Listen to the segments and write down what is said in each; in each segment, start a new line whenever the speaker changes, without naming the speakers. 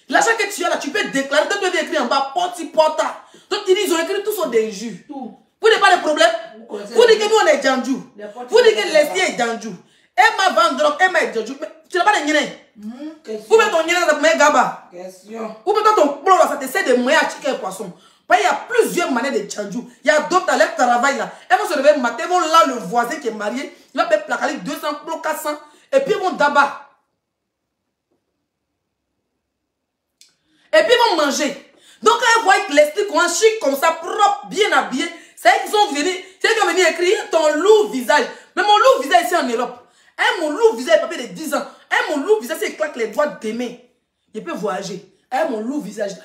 L'argent que tu as là, tu peux déclarer. Donc, tu peux écrire en bas, porti porta. Donc, ils ont écrit tout sur des jus. Vous n'avez pas de problème? Vous dites que nous, on est Djandjou. Vous dites que Leslie est Djandjou. Emma Van Drock, Emma est Djandjou. Tu n'as pas de nyené. Vous mettez ton nyené dans le gaba. Vous mettez ton plomb là, ça te sert de moyen à chicken et poisson. Il y a plusieurs manières de Djandjou. Il y a d'autres à leur travail là. Elles vont se lever le matin, ils vont là, le voisin qui est marié, il va payer placaler 200 plombs, 400. Et puis ils vont d'abord. Et puis ils vont manger. Donc quand ils voient que Leslie qu'on chic comme ça, propre, bien habillé, c'est eux qui sont venus, c'est eux qui ont venu écrire ton lourd visage. Mais mon lourd visage ici en Europe. Mon lourd visage, papier de 10 ans. Mon lourd visage, c'est claque les doigts d'aimer. Il peut voyager. Mon lourd visage là.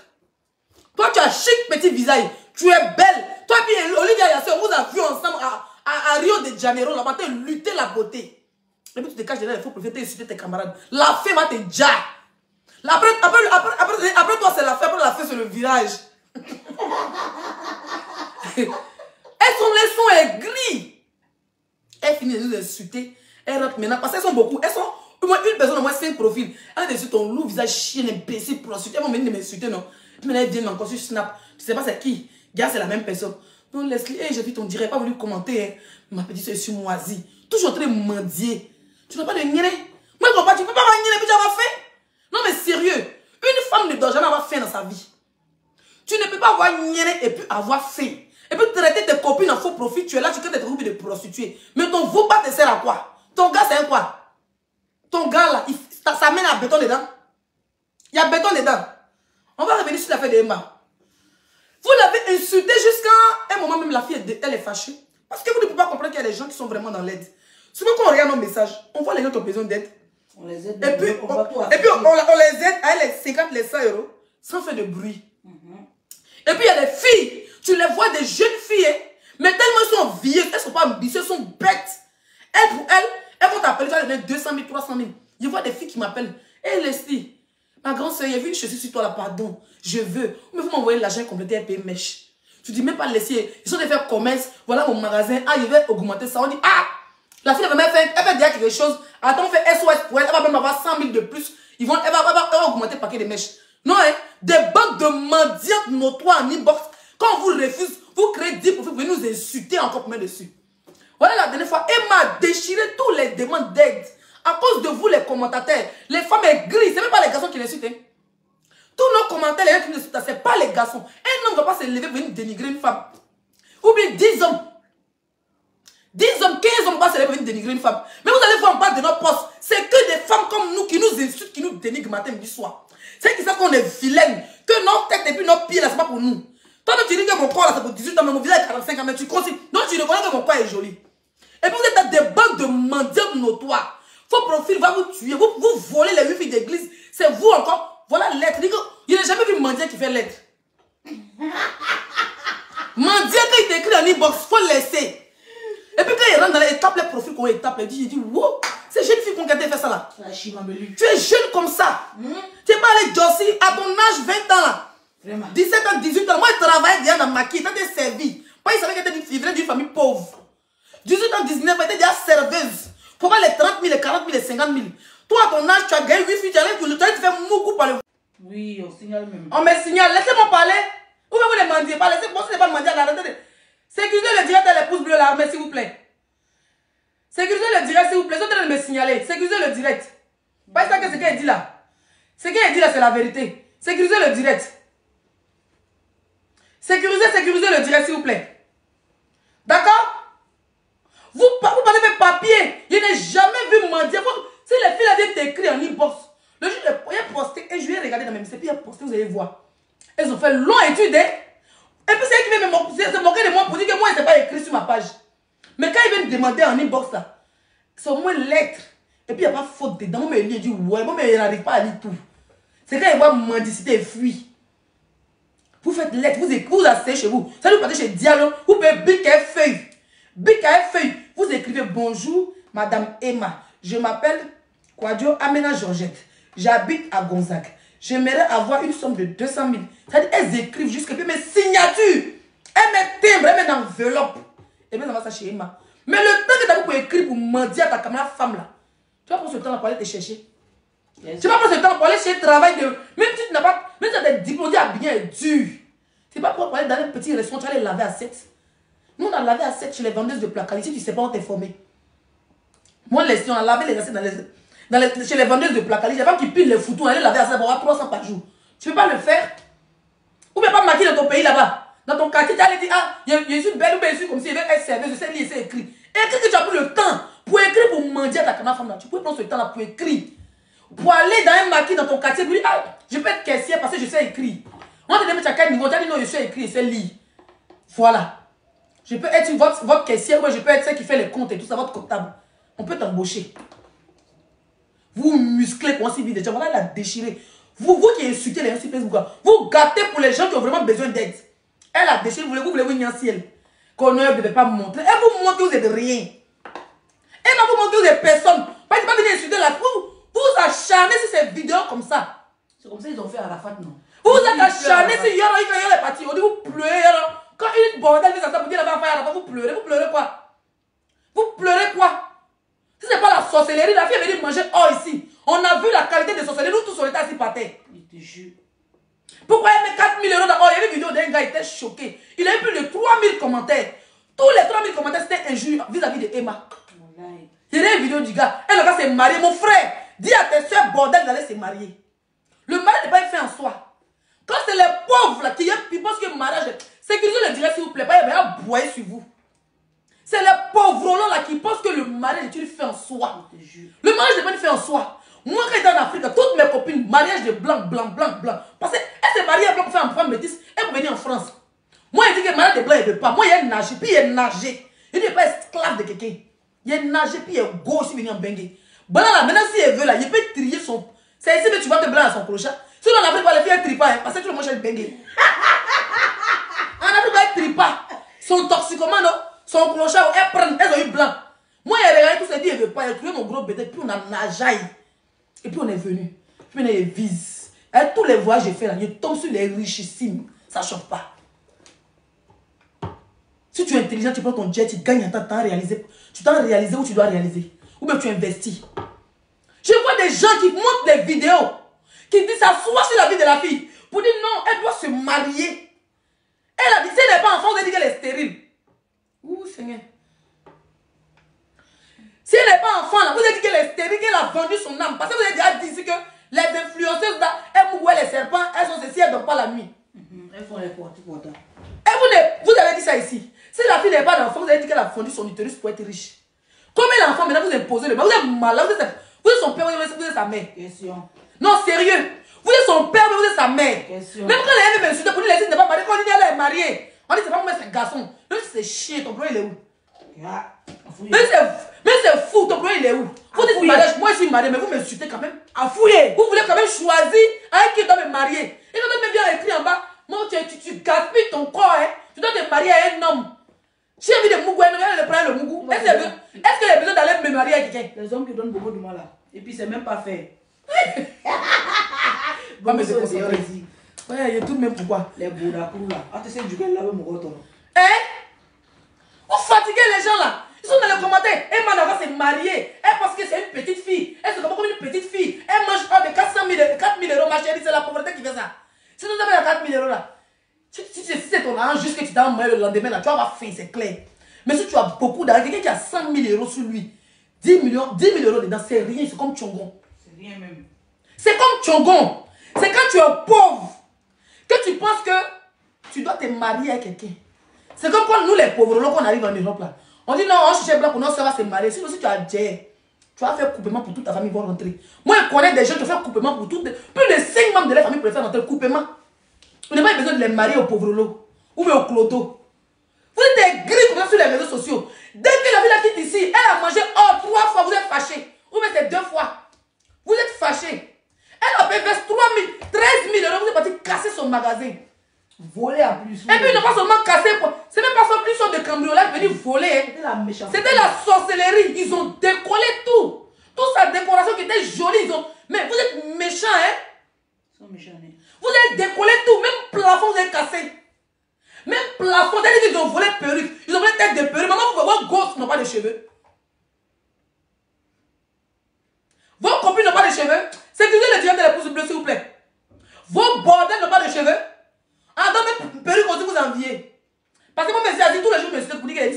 Toi, tu as chic petit visage. Tu es belle. Toi, puis Olivia Yassé, on vous a vu ensemble à Rio de Janeiro. Là-bas, tu as lutté la beauté. Et puis tu te caches derrière les faux prophètes et insulter tes camarades. La fée va te déjà. Après toi, c'est la fée. Après la fée, c'est le virage. Elles sont aigries. Elles finissent de nous insulter. Elles rentrent maintenant. Parce qu'elles sont beaucoup. Elles sont. Une personne, au moins 5 profils. Elle a insulté ton loup, visage chien, imbécile, prostituée. Elles vont venir m'insulter, non? Maintenant, elles viennent encore sur Snap. Tu sais pas c'est qui? Gars, c'est la même personne. Non, Leslie, j'ai vu ton direct. Pas voulu commenter. Hein. Ma petite soeur est sur moisie. Toujours très mendier. Tu n'as pas de nier. Moi, je ne pas. Tu ne peux pas avoir nier, puis tu as faim. Non, mais sérieux. Une femme ne doit jamais avoir faim dans sa vie. Tu ne peux pas avoir nier et puis avoir faim. Et puis traiter tes copines en faux profit. Tu es là, tu crées des groupes de prostituées. Mais ton vous pas te sert à quoi? Ton gars, c'est un quoi? Ton gars là, ça mène à béton dedans. Il y a béton dedans. On va revenir sur l'affaire de Emma. Vous l'avez insulté jusqu'à un moment même, la fille, elle est fâchée. Parce que vous ne pouvez pas comprendre qu'il y a des gens qui sont vraiment dans l'aide. Souvent quand on regarde nos messages, on voit les gens qui ont besoin d'aide. On les aide. Et puis on les aide à les 50, les 100 euros, sans faire de bruit. Et puis il y a des filles, tu les vois, des jeunes filles, mais tellement elles sont vieilles, elles ne sont pas ambitieuses, elles sont bêtes. Elles, pour elles vont t'appeler, tu vas donner 200 000, 300 000. Je vois des filles qui m'appellent. Hé Leslie, ma grande soeur, il y a vu une chaussure sur toi là, pardon. Je veux. Mais vous m'envoyez l'argent complété, elle paye mèche. Tu dis même pas laisser. Ils sont de faire commerce. Voilà mon magasin. Ah, il va augmenter ça. On dit, ah, la fille, elle fait déjà quelque chose. Attends, on fait SOS pour elle. Elle va même avoir 100 000 de plus. Elle va augmenter le paquet de mèches. Non, hein. Des banques de mendiantes notoires en inbox. Quand on vous refuse, vous créez 10 profils. Vous venez nous insulter encore plus dessus. Voilà la dernière fois. Elle m'a déchiré tous les demandes d'aide. À cause de vous, les commentateurs. Les femmes aigries. Ce n'est même pas les garçons qui les insultent. Hein. Tous nos commentaires, les gens qui nous insultent, ce n'est pas les garçons. Un homme ne va pas se lever pour venir dénigrer une femme. Ou bien 10 hommes. 10 hommes, 15 hommes ne vont pas se lever pour venir dénigrer une femme. Mais vous allez voir en bas de nos postes. C'est que des femmes comme nous qui nous insultent, qui nous dénigrent matin, midi, soir. C'est qui savent qu'on est vilaines. Que nos têtes et puis nos pieds, là, ce n'est pas pour nous. Toi, tu dis que mon corps, là, c'est pour 18 ans, mais mon visage est 45 ans, mais tu considères. Donc, tu reconnais que mon corps est joli. Et puis, vous êtes dans des banques de mendiants notoires. Vos profils va vous tuer. Vous volez les 8 filles d'église. C'est vous encore. Voilà lettre. Il n'a jamais vu mendiant qui fait lettre. Mendiant, quand il t'écrit en inbox, il faut le laisser. Et puis quand il rentre dans les étapes, les profils qu'on étape, il dit, wow, c'est jeune fille qu'on a fait ça là. Tu es jeune comme ça. Tu n'es pas allé Jossi à ton âge 20 ans là. Vraiment. 17 ans, 18 ans. Moi, je travaillais déjà dans ma qui, t'as été servi. Pas il savait qu'elle était d'une famille pauvre. 18 ans, 19 ans, elle était déjà serveuse. Faut pas les 30 000, les 40 000, les 50 000. Toi, à ton âge, tu as gagné 8 filles, tu allais pour le temps, tu fais beaucoup par le.
Oui, on signale même.
On me signale, laissez-moi parler. Ou bien vous ne mendiez pas, laissez-moi, ce n'est pas le mendier, arrêtez. Sécurisez le direct et les pouces bleus là, mais s'il vous plaît. Sécurisez le direct, s'il vous plaît. Ils sont en train de me signaler. Sécurisez le direct. Pas ça que ce qu'elle dit là. Ce qu'elle dit là, c'est la vérité. Sécurisez le direct. Sécurisez le direct, s'il vous plaît. D'accord? Vous parlez de papier. Je n'ai jamais vu mendier. Si les filles viennent t'écrire en inbox, le jour de j'ai posté et je vais regarder dans mes messages. Puis j'ai posté, vous allez voir. Elles ont fait long étude. Et puis c'est elle qui vient se moquer de moi pour dire que moi, je n'ai pas écrit sur ma page. Mais quand ils viennent demander en inbox là, c'est au moins lettre. Et puis il n'y a pas faute dedans. Moi, il dit ouais, moi, mais il n'arrive pas à lire tout. C'est quand il voit mendicité et fuit. Vous faites lettre, vous asseyez chez vous. Ça vous partez chez Diallo, vous pouvez bic et feuille. Bic et feuille. Vous écrivez bonjour, Madame Emma. Je m'appelle Quadio Amena Georgette. J'habite à Gonzague. J'aimerais avoir une somme de 200 000. C'est-à-dire, elles écrivent jusqu'à mes signatures. Elles mettent timbre, elles mettent enveloppe. Et bien, ça va ça chez Emma. Mais le temps que tu as pour écrire pour mentir à ta camarade femme là, tu vas prendre ce temps là pour aller te chercher. Yes. Tu vas prendre ce temps pour aller chercher le travail de. Même si tu n'as pas diplômés à bien dur. C'est pas pour aller dans un petit restaurant, tu vas aller laver à 7. Nous, on a lavé à 7 chez les vendeuses de plats qualité, tu ne sais pas où t'es formé. Moi, on a lavé les assiettes chez les vendeuses de plats qualité. Les femmes qui pilent les photos, on allait laver à 7 pour avoir 300 par jour. Tu ne peux pas le faire. Ou bien pas maquiller dans ton pays là-bas. Dans ton quartier, tu allais dire, ah, je suis belle ou bien je suis comme si je vais être serveuse, je sais lire, c'est écrit. Écris que tu as pris le temps pour écrire, pour mendier à ta canard femme là. Tu peux prendre ce temps-là pour écrire. Pour aller dans un maquis dans ton quartier, pour dire, ah, je peux être caissière parce que je sais écrire. On te demande à quel niveau, tu as dit non, je sais écrire, je sais lire. Voilà. Je peux être votre caissière, ou je peux être celle qui fait les comptes et tout ça, votre comptable. On peut t'embaucher. Vous musclez pour ainsi vite déjà, voilà, elle a déchiré. Vous qui insultez les gens sur Facebook, vous gâtez pour les gens qui ont vraiment besoin d'aide. Elle a déchiré, vous voulez vous un ciel. Qu'on ne devait pas montrer. Elle vous montre que vous êtes rien. Elle va vous montrer que vous êtes personne. Pas venir insulter la vous acharnez sur ces vidéos comme ça.
C'est comme ça qu'ils ont fait à la fête, non?
Vous êtes acharnés sur Yoro, il est parti. On dit vous pleurez. Quand une bordel fait ça, vous dites la faire à la vous pleurez. Vous pleurez quoi? Vous pleurez quoi? Si ce n'est pas la sorcellerie, la fille est venue manger or ici. On a vu la qualité de sorcellerie, nous tous on était assis par terre.
Je te jure.
Pourquoi il met 4 000 € d'abord? Il y a une vidéo d'un gars, il était choqué. Il a eu plus de 3 000 commentaires. Tous les 3 000 commentaires, c'était injure vis-à-vis de Emma. Il y a une vidéo du gars. Elle, le gars s'est marié. Mon frère, dis à tes soeurs, bordel, d'aller se marier. Le mariage n'est pas fait en soi. Quand c'est les pauvres là, qui pensent que le mariage, c'est que je le dirais s'il vous plaît, pas il va boyer sur vous. C'est les pauvres là qui pensent que le mariage est une fait en soi. Le mariage n'est pas une fait en soi. Moi, quand j'étais en Afrique, toutes mes copines, mariage de blanc. Parce qu'elle s'est mariée pour faire un femme métisse et pour venir en France. Moi, il dit que le mariage de blanc, il ne veut pas. Moi, il est nagé, puis il est nagé. Il n'est pas esclave de quelqu'un. Il est nagé, puis il est gauche, il vient en bengue. Blanc là, maintenant, si elle veut là, il peut trier son. C'est ici que tu vois que blanc à son crochet. Sinon, en Afrique, les filles, elles trient pas, parce que tu le manges le bengue. En Afrique, elles trient pas. Son toxicomane, son crochet, elles ont eu blanc. Moi, il a regardé tout ça, il dit, il ne veut pas. Il a trouvé mon gros bébé, puis on a nagé. Et puis on est venu. Puis on est vise. Avec tous les voyages que j'ai fait là, je tombe sur les richissimes. Ça ne choque pas. Si tu es intelligent, tu prends ton jet, tu gagnes un temps réalisé. Tu t'en réaliser où tu dois réaliser. Ou bien tu investis. Je vois des gens qui montrent des vidéos, qui disent s'asseoir sur la vie de la fille. Pour dire non, elle doit se marier. Elle a dit, si elle n'est pas enfant, on a dit qu'elle est stérile. Ouh, Seigneur. Si elle n'est pas enfant, là, vous avez dit qu'elle est stérile, qu'elle a vendu son âme. Parce que vous avez déjà dit que les influenceuses, là, elles mouillent les serpents, elles sont ceci, elles ne dorment pas la nuit.
Elles font les portes.
Et vous avez dit ça ici. Si la fille n'est pas d'enfant, vous avez dit qu'elle a vendu son utérus pour être riche. Comme elle est enfant, maintenant vous imposez le mal. Vous êtes malade, vous êtes son père, vous êtes sa mère.
Question.
Non, sérieux. Vous êtes son père, mais vous êtes sa mère.
Question.
Même quand elle est insultée, pour nous, les filles n'est pas mariée, quand on dit qu'elle est mariée, on dit c'est pas moi, c'est un garçon. Même si c'est chier, ton bro il est où? Mais c'est fou, ton bro il est où? Vous dites mariage, moi je suis mariée, mais vous m'insultez quand même. À fouiller. Vous voulez quand même choisir avec qui doit me marier. Et quand même bien écrit en bas, moi tu gaspilles ton corps, hein. Tu dois te marier à un homme. J'ai envie de Mougou, elle prend le Mougou. Est-ce qu'elle a besoin d'aller me marier avec quelqu'un?
Les hommes qui donnent beaucoup de mal là. Et puis c'est même pas fait.
Bon, mais c'est comme ça. Ouais, il y a tout de même pourquoi.
Les Boudakou là. Ah, tu sais du quel là mon gros ton.
Hein? Vous fatiguez les gens là. Ils sont dans les commentaires. Elle m'a s'est mariée. Elle pense que c'est une petite fille. Elle se comporte comme une petite fille. Elle mange pas de 4 000 €, ma chérie. C'est la pauvreté qui fait ça. Si nous avons 4 000 € là, si c'est ton argent juste que tu t'en mets le lendemain là, tu vas avoir faim, c'est clair. Mais si tu as beaucoup d'argent, quelqu'un qui a 100 000 € sur lui, 10 000 € dedans, c'est rien. C'est comme Tchongon.
C'est rien même.
C'est comme Tchongon. C'est quand tu es pauvre que tu penses que tu dois te marier avec quelqu'un. C'est comme quand nous les pauvres, là, qu'on arrive en Europe là. On dit non, on cherche blanc pour nous, ça va se marier. Sinon, si tu as déjà, tu vas faire coupement pour toute ta famille, ils vont rentrer. Moi, je connais des gens qui ont fait coupement pour toutes. Plus de 5 membres de la famille pour faire rentrer coupement. On n'a pas besoin de les marier au pauvre lot ou bien au clodo. Vous êtes des gris comme ça sur les réseaux sociaux. Dès que la vie la quitte ici, elle a mangé 3 fois, vous êtes fâchés. Ou bien c'est 2 fois. Vous êtes fâchés. Elle a payé 13 000 €, vous êtes parti casser son magasin.
Voler en plus.
Et puis ils n'ont pas seulement cassé, c'est même pas son plus son de cambriolage venu voler.
C'était la méchanceté.
C'était la sorcellerie. Ils ont décollé tout. Toute sa décoration qui était jolie. Ils ont... Mais vous êtes méchants, hein?
Ils sont méchants.
Vous avez décollé tout. Même plafond, vous avez cassé. Même plafond, c'est-à-dire qu'ils ont volé perruque. Ils ont volé tête de perruque. Maman, vous pouvez voir gosses n'ont pas de cheveux. Vos copines n'ont pas de cheveux. Sécurisez le diable de la pousse bleue, s'il vous plaît. Vos bordels n'ont pas de cheveux.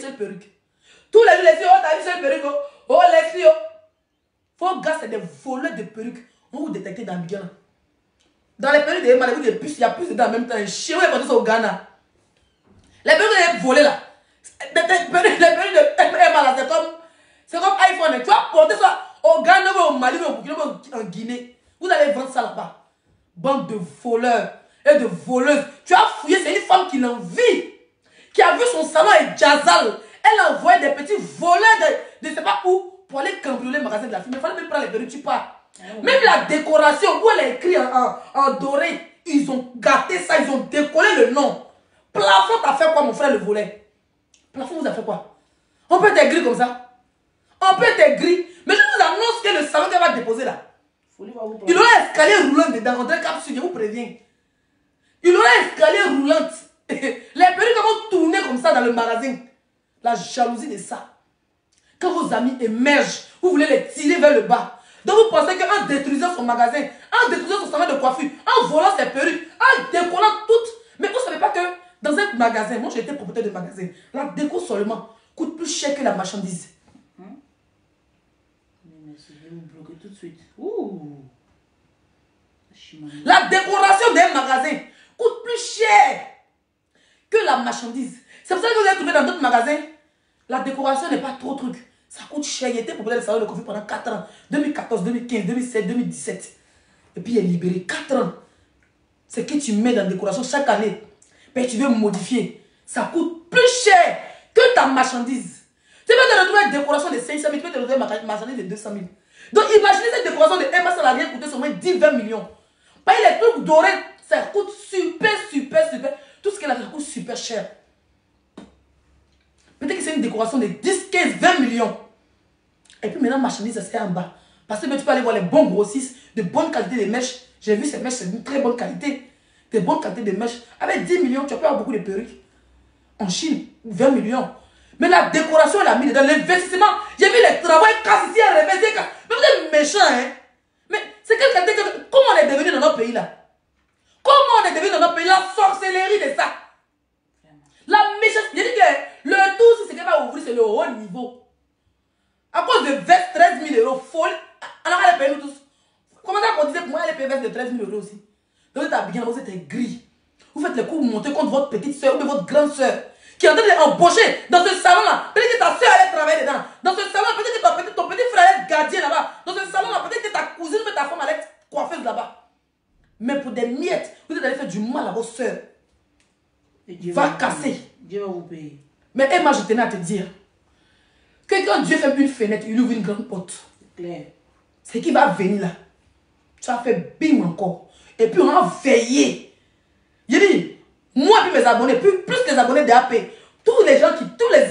seule perruque. Tous les jours, les filles, oh, t'as vu cette perruque, oh, oh, les filles, oh. Vos gars, c'est des voleurs de perruques. On vous détecte dans Abidjan. Dans les perruques des malades, il y a plus de dents en même temps. Un chien est parti au Ghana. Les perruques volées là. Les perruques de Emma, c'est comme iPhone. Tu vas porter ça au Ghana, au Mali, au Burkina, en Guinée. Vous allez vendre ça là-bas. Bande de voleurs et de voleuses. Tu as fouillé, c'est une femme qui l'envie. Qui a vu son salon et Jazal. Elle a envoyé des petits voleurs de ne sais pas où pour aller cambrioler le magasin de la fille. Mais il fallait même prendre les perruques, tu pars. Même la décoration où elle est écrite en doré, ils ont gâté ça, ils ont décollé le nom. Plafond, t'as fait quoi, mon frère, le volet? Plafond, vous a fait quoi? On peut être gris comme ça. On peut être gris. Mais je vous annonce que le salon qu'elle va déposer là, il aura un escalier roulant dedans, André Capsule, je vous préviens. Il aura un escalier roulant. Les perruques vont tourner comme ça dans le magasin. La jalousie de ça. Quand vos amis émergent, vous voulez les tirer vers le bas. Donc vous pensez qu'en détruisant son magasin, en détruisant son salon de coiffure, en volant ses perruques, en décollant toutes, mais vous ne savez pas que dans un magasin, moi j'ai été propriétaire de magasin, la déco seulement coûte plus cher que la marchandise.
Je vais vous bloquer tout de suite. Ouh.
La décoration d'un magasin coûte plus cher que la marchandise. C'est pour ça que vous allez trouver dans d'autres magasins, la décoration n'est pas trop truc. Ça coûte cher. Il était propriétaire de salon de coiffure pendant 4 ans. 2014, 2015, 2016, 2017. Et puis il est libéré. 4 ans. Ce que tu mets dans la décoration chaque année, mais tu veux modifier. Ça coûte plus cher que ta marchandise. Tu peux te retrouver une décoration de 500 000, tu peux te retrouver une marchandise de 200 000. Donc imaginez cette décoration de Emma, ça n'a rien coûté, seulement 10-20 millions. Payer les trucs dorés, ça coûte super. Tout ce qu'elle a fait, ça coûte super cher. Peut-être que c'est une décoration de 10, 15, 20 millions. Et puis maintenant, marchandise, c'est en bas. Parce que tu peux aller voir les bons grossistes, de bonne qualité de mèches. J'ai vu ces mèches, c'est d'une très bonne qualité. De bonne qualité de mèches. Avec 10 millions, tu peux avoir beaucoup de perruques. En Chine, 20 millions. Mais la décoration, elle a mis dedans l'investissement. J'ai vu les travaux, ils cassent ici, ils revêtent. Mais vous êtes méchants, hein. Mais c'est quelle qualité que... Comment on est devenu dans notre pays, là? Comment on est devenu dans notre pays? La sorcellerie de ça. La méchanceté. J'ai dit que le tout, si c'est qu'elle va ouvrir, c'est le haut niveau. À cause de 13 000 euros, folle. Alors elle paye nous tous. Comment ça qu'on disait que moi, elle paye de 13 000 euros aussi? Donc vous êtes bien, vous êtes gris. Vous faites les coups monter contre votre petite soeur ou de votre grande soeur qui est en train d'embaucher dans ce salon-là. Peut-être que ta soeur allait travailler dedans. Dans ce salon-là, peut-être que ton petit frère allait être gardien là-bas. Dans ce salon-là, peut-être que ta cousine ou ta femme allait être coiffeuse là-bas. Mais pour des miettes, vous êtes allé faire du mal à vos soeurs. Va casser.
Dieu va vous payer.
Mais Emma, je tenais à te dire que quand Dieu fait une fenêtre, il ouvre une grande porte.
C'est clair.
C'est qui va venir là. Tu as fait bim encore. Et puis on a veillé. Je dis, moi et puis mes abonnés, plus les abonnés d'AP, tous les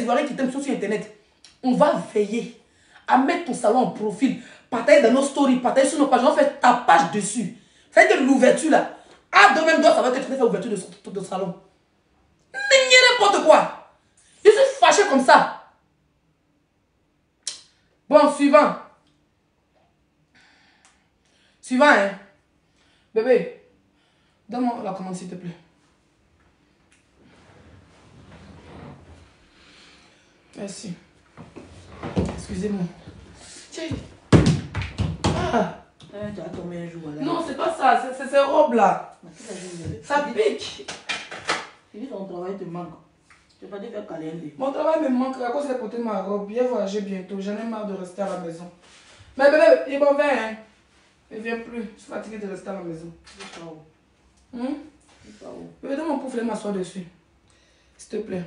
Ivoiriens qui t'aiment sur Internet, on va veiller à mettre ton salon en profil, partager dans nos stories, partager sur nos pages, on fait ta page dessus. C'est que l'ouverture là, à demain ça va être fait l'ouverture de ton salon. N'importe quoi. Je suis fâché comme ça. Bon, suivant. Suivant, hein. Bébé, donne-moi la commande s'il te plaît. Merci. Excusez-moi. Tiens. Ah.
Tu as tombé un jour là.
Non, c'est pas ça. C'est ces robes-là. Ça pique.
Si ton travail te manque, tu vas te faire caler.
Mon travail me manque à cause de porter ma robe. Viens voyager bientôt. J'en ai marre de rester à la maison. Mais bébé, il m'en vient, hein. Il ne vient plus. Je suis fatiguée de rester à la maison. Bébé, donne mon pouf, laisse m'asseoir dessus. S'il te plaît.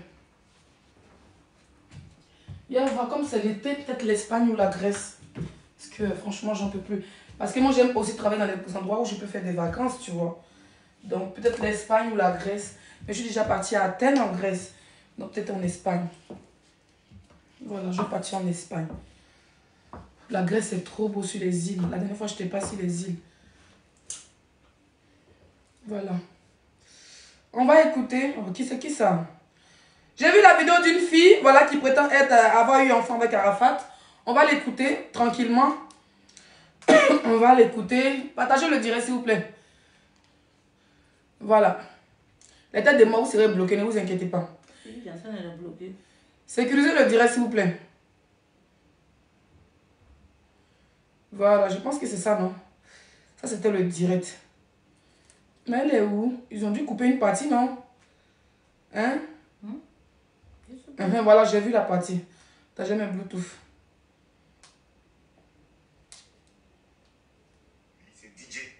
Viens voir comme c'est l'été, peut-être l'Espagne ou la Grèce. Parce que franchement, j'en peux plus. Parce que moi, j'aime aussi travailler dans les endroits où je peux faire des vacances, tu vois. Donc, peut-être l'Espagne ou la Grèce. Mais je suis déjà partie à Athènes en Grèce. Donc, peut-être en Espagne. Voilà, je vais partir en Espagne. La Grèce, c'est trop beau sur les îles. La dernière fois, je n'étais pas sur les îles. Voilà. On va écouter. Oh, c'est qui ça? J'ai vu la vidéo d'une fille, voilà, qui prétend avoir eu enfant avec Arafat. On va l'écouter tranquillement. On va l'écouter. Partagez le direct, s'il vous plaît. Voilà. Les têtes de moi, vous serez bloqués, ne vous inquiétez pas. Sécurisez le direct, s'il vous plaît. Voilà, je pense que c'est ça, non? Ça, c'était le direct. Mais elle est où? Ils ont dû couper une partie, non? Hein? Voilà, j'ai vu la partie. T'as jamais Bluetooth. C'est DJ.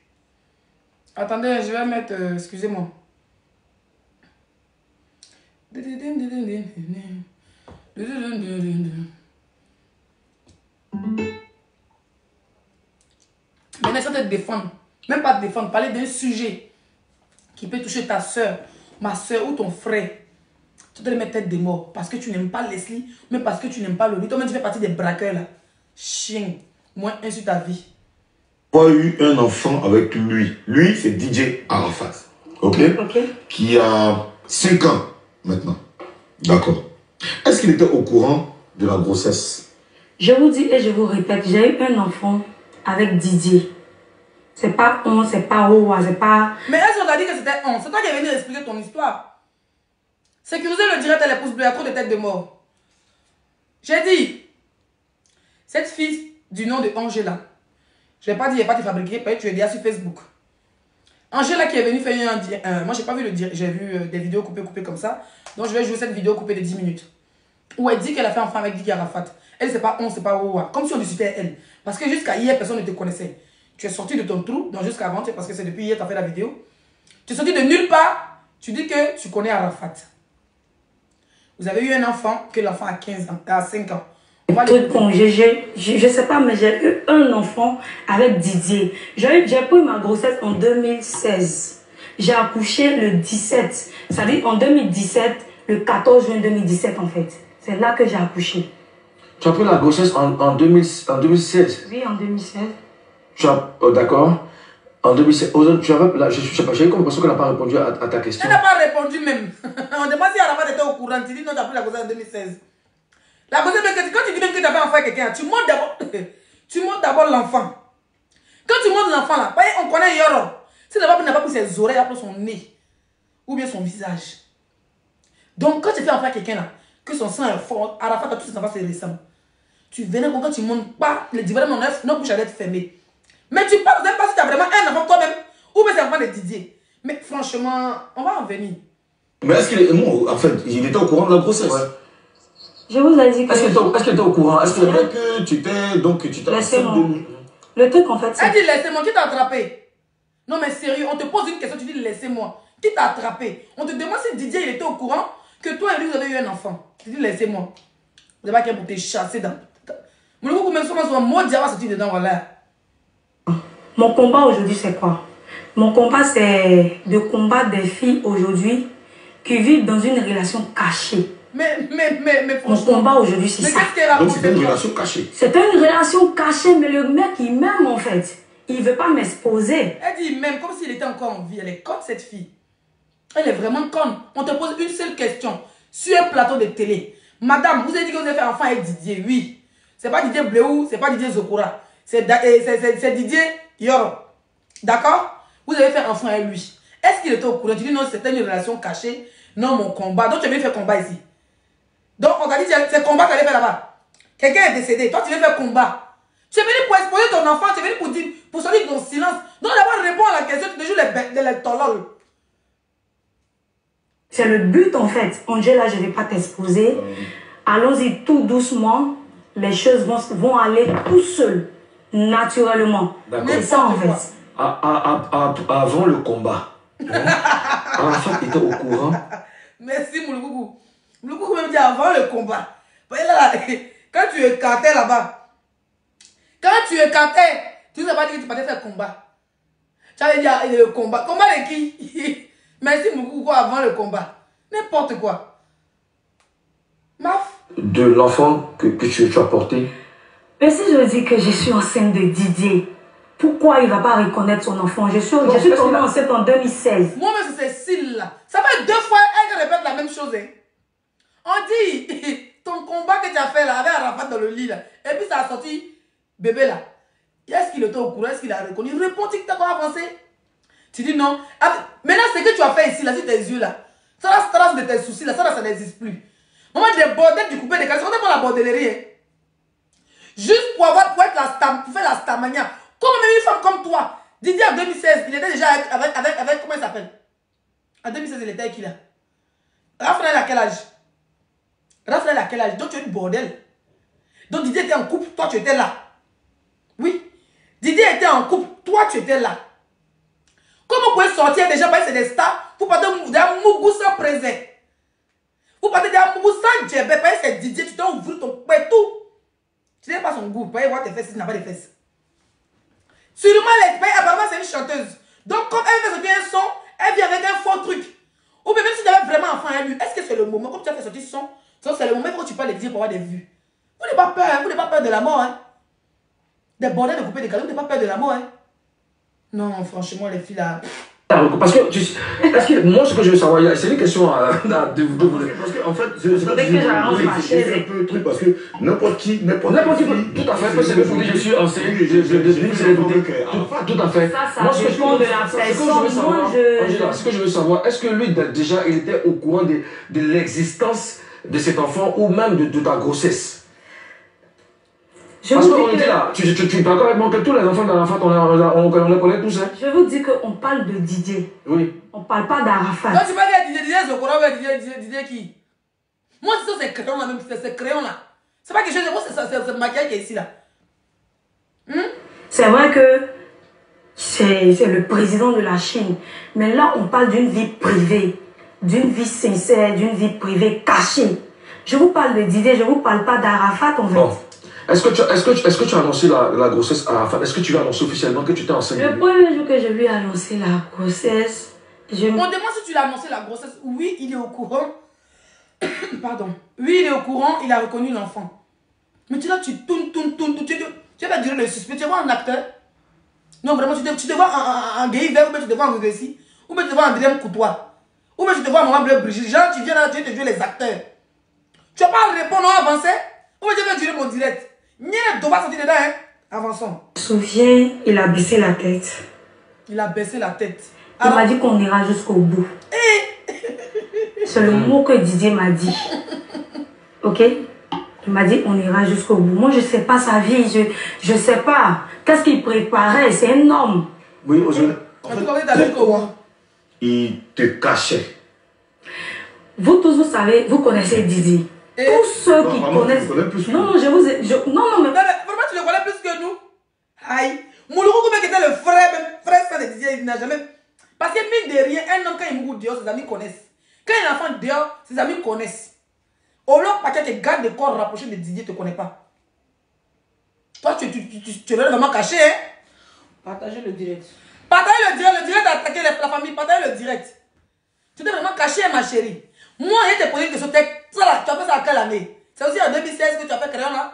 Attendez, je vais mettre... excusez-moi. Maintenant, ça te défendre. Même pas te défendre. Parler d'un sujet qui peut toucher ta soeur, ma soeur ou ton frère. Tu te le mets tête de mort parce que tu n'aimes pas Leslie, mais parce que tu n'aimes pas Loli. Toi-même, tu fais partie des braqueurs là. Chien. Moi, insulte ta vie.
Tu as eu un enfant avec lui. Lui, c'est DJ Arafat. Ok? Qui a 5 ans maintenant. D'accord. Est-ce qu'il était au courant de la grossesse?
Je vous dis et je vous répète, j'ai eu un enfant avec Didier. C'est pas on, c'est pas Owa, c'est pas...
Mais est-ce qu'on t'a dit que c'était on? C'est toi qui es venu expliquer ton histoire. Sécuriser le direct à les pouces bleus, il y a trop de têtes de mort. J'ai dit, cette fille du nom de Angela, je ne vais pas dire, il n'est pas fabriqué, peut-être tu es déjà sur Facebook. Angela qui est venue faire moi, je n'ai pas vu le direct, j'ai vu des vidéos coupées comme ça. Donc, je vais jouer cette vidéo coupée de 10 minutes. Où elle dit qu'elle a fait enfant avec Didier Arafat. Elle, c'est pas on, c'est pas Owa. Comme si on discutait elle. Parce que jusqu'à hier, personne ne te connaissait. Tu es sorti de ton trou, donc jusqu'à avant, parce que c'est depuis hier que tu as fait la vidéo. Tu es sorti de nulle part, tu dis que tu connais Arafat. Vous avez eu un enfant, que l'enfant a 15 ans, à 5 ans.
Je sais pas, mais j'ai eu un enfant avec Didier. J'ai pris ma grossesse en 2016. J'ai accouché le 17. Ça veut dire en 2017, le 14 juin 2017 en fait. C'est là que j'ai accouché.
Tu as pris la grossesse en 2016?
Oui, en 2016.
D'accord. En 2016, tu avais, là, je sais pas, j'ai eu l'impression qu'elle n'a pas répondu à ta question.
Elle n'a pas répondu même. On demande si Arafat était au courant. Tu dis non, tu as pris la grossesse en 2016. La grossesse, quand tu dis même que tu avais enfant avec quelqu'un, tu montres d'abord l'enfant. Quand tu montres l'enfant là, on connaît Yoro. Si l'enfant n'a pas pris ses oreilles, après son nez, ou bien son visage. Donc quand tu fais enfant avec quelqu'un là, que son sang est fort, Arafat, tous ses enfants c'est récent. Tu venais quand tu montes pas, les divers nos bouches allaient être fermées. Mais tu parles même pas si tu as vraiment un enfant toi-même, ou bien c'est un enfant de Didier. Mais franchement, on va en venir.
Mais est-ce qu'il est... Non, en fait, il était au courant de la grossesse. Ouais.
Je vous ai dit que...
Est-ce qu'il était au courant? Est-ce qu'il y avait que tu t'es... Donc, tu t'es...
Laissez-moi. Le truc, en fait, c'est...
Elle dit laissez-moi, qui t'a attrapé? Non mais sérieux, on te pose une question, tu dis laissez-moi. Qui t'a attrapé? On te demande si Didier il était au courant que toi et lui vous avez eu un enfant. Tu dis laissez-moi. Vous n'avez pas qu'à pour te chasser dans... Mon coup, même souvent, moi, diable sorti dedans, voilà.
Mon combat aujourd'hui, c'est quoi? Mon combat, c'est de combattre des filles aujourd'hui qui vivent dans une relation cachée.
Mais
mon combat aujourd'hui, c'est ça.
Donc, c'est une relation cachée.
C'est une relation cachée, mais le mec, il m'aime en fait. Il ne veut pas m'exposer.
Elle dit même comme s'il était encore en vie. Elle est conne, cette fille. Elle est vraiment conne. On te pose une seule question. Sur un plateau de télé. Madame, vous avez dit que vous avez fait enfant avec Didier. Oui. C'est pas Didier Bléou, c'est pas Didier Zokora. C'est Didier Yoro. D'accord? Vous avez fait enfant avec lui. Est-ce qu'il était au courant? Tu dis non, c'était une relation cachée. Non, mon combat. Donc tu es venu faire combat ici. Donc on t'a dit c'est combat que tu allais faire là-bas. Quelqu'un est décédé. Toi tu veux faire combat. Tu es venu pour exposer ton enfant. Tu es venu pour dire, pour sortir de ton silence. Donc d'abord réponds à la question. Tu te joues les tolol.
C'est le but en fait. Angela, je ne vais pas t'exposer. Allons-y tout doucement. Les choses vont aller tout seul, naturellement. C'est ça en fait.
Avant le combat, Arafat était au courant.
Merci Mouloukougou. Mouloukougou même dit avant le combat. Quand tu écartais là-bas, tu ne sais pas dire que tu partais faire combat. Tu avais dit le combat. Combat de qui? Merci Mouloukougou avant le combat. N'importe quoi. Maf.
De l'enfant que tu as porté.
Mais si je dis que je suis enceinte de Didier, pourquoi il ne va pas reconnaître son enfant? Je suis tombée enceinte en 2016.
Moi, mais c'est Cécile là. Ça fait 2 fois elle répète la même chose. Hein. On dit, ton combat que tu as fait là, avec Arafat dans le lit là, et puis ça a sorti bébé là. Est-ce qu'il était au courant? Est-ce qu'il a reconnu? Réponds-tu que tu as pas avancé? Tu dis non. Maintenant, ce que tu as fait ici, là, sur tes yeux là, ça trace de tes soucis là, ça n'existe plus. On va des bordels du coupé de caleçon. On n'est pas la bordellerie. Hein. Juste pour être la star, pour faire la starmania. Comme même une femme comme toi. Didier en 2016, il était déjà avec comment il s'appelle? En 2016, il était avec qui là? Raphaël à quel âge? Raphaël à quel âge? Donc tu es une bordel. Donc Didier était en couple, toi tu étais là. Oui. Didier était en couple, toi tu étais là. Comment vous pouvez sortir déjà parce que c'est des stars? Vous partez d'un mougou sans présent. Vous partez d'un mougou sans djebé parce que c'est Didier, tu dois ouvrir ton père tout. Tu n'as pas son goût, pas voir tes fesses, tu n'as pas de fesses. Sûrement, apparemment c'est une chanteuse. Donc comme elle fait sortir un son, elle vient avec un faux truc. Ou bien même si tu avais vraiment enfant à lui, est-ce que c'est le moment, comme tu as fait sortir son, c'est le moment où tu parles de Didier pour avoir des vues. Vous n'avez pas peur, hein? Vous n'avez pas peur de la mort. Hein? Des bordels de couper des calés, vous n'avez pas peur de la mort. Hein? Non, franchement, les filles là.
Parce que, est-ce que moi, ce que je veux savoir, c'est une question de vous.
Parce que, en fait, c'est un peu le truc, parce que n'importe qui,
tout à fait, parce que je suis enseignant, tout à fait.
Ça dépend de la personne.
Ce que je veux savoir, est-ce que lui, déjà, il était au courant de l'existence de cet enfant ou même de ta grossesse? Parce qu'on dit là, tu es d'accord avec moi que tous les enfants d'Arafat, on les connaît tous, hein?
Je vous dis qu'on parle de Didier.
Oui.
On parle pas d'Arafat.
Non, tu vas dire Didier, c'est au courant avec Didier qui? Moi, c'est ça, c'est crayon là, même, c'est crayon là. C'est pas quelque chose de moi, c'est le maquillage qui est ici là.
C'est vrai que c'est le président de la Chine. Mais là, on parle d'une vie privée, d'une vie sincère, d'une vie privée cachée. Je vous parle de Didier, je vous parle pas d'Arafat en fait.
Bon. Est-ce que tu as annoncé la grossesse à Arafat? Est-ce que tu lui as annoncé officiellement que tu t'es enceinte?
Le premier jour que je lui ai annoncé la grossesse,
On demande si tu l'as annoncé la grossesse. Oui, il est au courant. Pardon. Oui, il est au courant, il a reconnu l'enfant. Mais tu tournes. Tu vas durer le suspect. Tu vois un acteur? Non, vraiment, tu te vois en gay vert, ou bien tu te vois en récit, ou bien tu te vois en deuxième coutoir, ou bien tu te vois en maman bleu Brigitte. Genre, tu viens là, tu veux te jouer les acteurs. Tu vas pas répondre, non, avancer, ou bien tu vas durer mon direct. N'y a pas sortir dedans, hein. Avançons.
Je me souviens, il a baissé la tête.
Il a baissé la tête.
Il m'a dit qu'on ira jusqu'au bout. C'est le mot que Didier m'a dit. Ok? Il m'a dit on ira jusqu'au bout. Moi, je ne sais pas sa vie. Je ne sais pas. Qu'est-ce qu'il préparait? C'est un homme.
Oui, aujourd'hui.
En fait, pourquoi il te cachait?
Vous tous, vous savez, vous connaissez Didier. Tous ceux qui connaissent... Non, je vous ai... Non, mais...
Vraiment, tu le connais plus que nous. Aïe. Moulourou, qui était le frère de Didier, il n'a jamais... Parce que mine de rien, un homme, quand il mourut dehors, ses amis connaissent. Quand il est enfant dehors, ses amis connaissent. Au long, parce que tu gardes le corps rapproché de Didier, tu ne connais pas. Toi, tu es vraiment caché, hein?
Partagez le direct.
Partagez le direct d'attaquer la famille, partagez le direct. Tu es vraiment caché, ma chérie. Moi, il te posé une question, tu as fait ça à quelle année? C'est aussi en 2016 que tu as fait crayon là?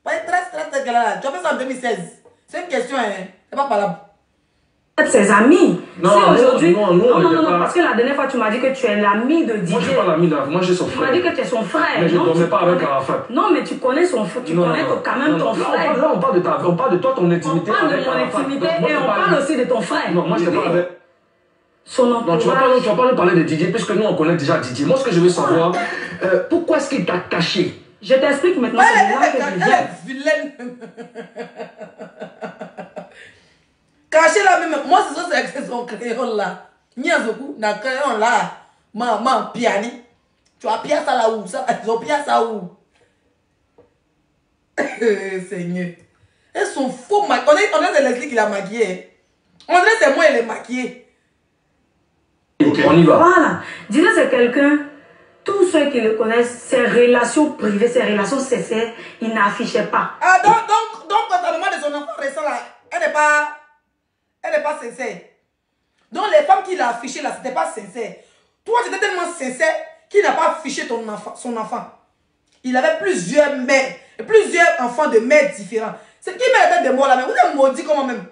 Tu as fait ça en 2016. C'est une question, hein? C'est pas parlable.
Ses amis.
Non,
aujourd'hui.
Non,
parce que la dernière fois, tu m'as dit que tu es l'ami de Didier.
Moi, je ne suis pas l'ami là, moi, j'ai son frère.
Tu m'as dit que tu es son frère.
Mais je ne dormais pas avec Arafat.
Non, mais tu connais son frère. Tu connais quand même ton frère.
Là, on parle de toi, ton intimité.
On parle de mon intimité et on parle aussi de ton frère.
Non, moi, je ne sais pas avec.
Son entourage.
Non, tu vas pas nous parler de Didier, puisque nous, on connaît déjà Didier. Moi, ce que je veux savoir, pourquoi est-ce qu'il t'a caché?
Je t'explique maintenant.
Elle est vilaine. Caché là même, moi c'est son crayon là. Niazoku, na crayon là. Maman, piani. Tu as pied ça là où? Ils ont pied ça où? Seigneur. Elles sont faux maquillées. On dirait c'est Leslie qui l'a maquillée. On dirait c'est moi, elle est maquillée.
On y va.
Voilà. Didier, c'est quelqu'un, tous ceux qui le connaissent, ses relations privées, ses relations sincères, il n'affichait pas.
Ah, donc, quand la maman de son enfant récent là, elle n'est pas sincère. Donc, les femmes qui l'ont affiché là, c'était pas sincère. Toi, tu étais tellement sincère qu'il n'a pas affiché son enfant. Il avait plusieurs mères, plusieurs enfants de mères différents. C'est qui met la tête de moi là, mais vous êtes maudit comment même?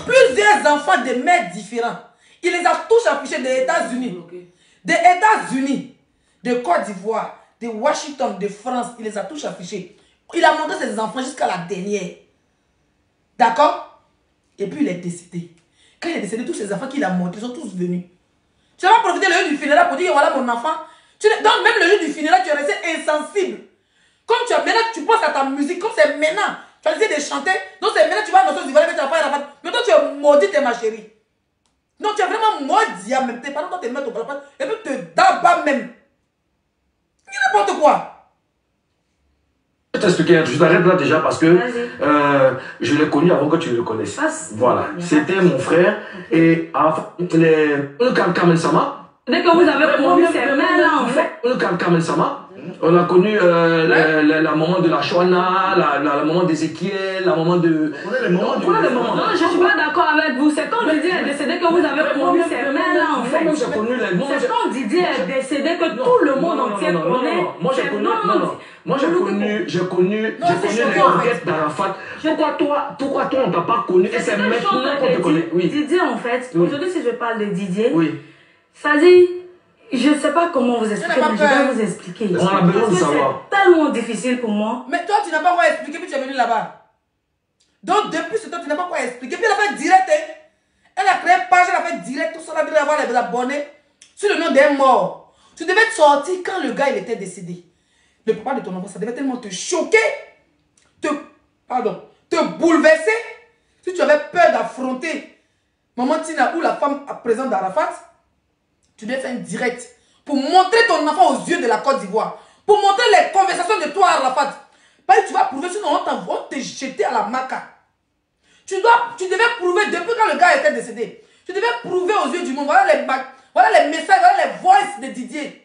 Plusieurs enfants de mères différents. Il les a tous affichés des États-Unis. Des États-Unis, de Côte d'Ivoire, de Washington, de France. Il les a tous affichés. Il a montré ses enfants jusqu'à la dernière. D'accord? Et puis il est décédé. Quand il est décédé, tous ses enfants qu'il a montrés sont tous venus. Tu vas profiter le du funéraire pour dire voilà mon enfant. Donc même le jour du funérail, tu es resté insensible. Comme tu as maintenant, tu penses à ta musique, comme c'est maintenant. Tu as essayé de chanter, donc c'est maintenant tu vas à Nosso Zivala, mais tu vas pas Arafat. Mais toi tu es maudite, ma chérie. Donc tu es vraiment maudit, même. Tes parents te mettent au Arafat et puis te dabas même. N'importe quoi.
Je vais t'expliquer, je t'arrête là déjà parce que je l'ai connu avant que tu le connaisses. Voilà, c'était mon frère et le Kamel Sama.
Dès que vous avez connu ces mains-là, en fait.
Le Kamel Sama. On a connu la maman de la Chouana, la maman d'Ézéchiel, la maman de...
On est les mamans.
Non, je ne suis pas d'accord avec vous. C'est quand Didier est décédé que vous avez connu ces mains-là, en fait. C'est quand Didier est décédé que tout le monde entier connaît.
Moi, j'ai connu les conquêtes d'Arafat. Pourquoi toi, on t'a pas connu et c'est maintenant qu'on te connaît? Oui.
Didier, en fait, aujourd'hui, si je parle de Didier,
oui.
Ça dit, je ne sais pas comment vous expliquer, mais je vais vous expliquer.
On a besoin de savoir.
C'est tellement difficile pour moi.
Mais toi, tu n'as pas quoi expliquer, puis tu es venu là-bas. Donc, depuis ce temps, tu n'as pas quoi expliquer. Puis elle a fait direct, hein. Elle a créé une page, elle a fait direct, tout ça, elle a dû avoir les abonnés sur le nom d'un mort. Tu devais te sortir quand le gars il était décédé. Le papa de ton enfant, ça devait tellement te choquer, te bouleverser. Si tu avais peur d'affronter Maman Tina ou la femme présente d'Arafat, tu devais faire un direct pour montrer ton enfant aux yeux de la Côte d'Ivoire. Pour montrer les conversations de toi, Arafat. Parce que tu vas prouver, sinon on te jeter à la maca. Tu devais prouver, depuis quand le gars était décédé, tu devais prouver aux yeux du monde. Voilà les messages, voilà les voices de Didier.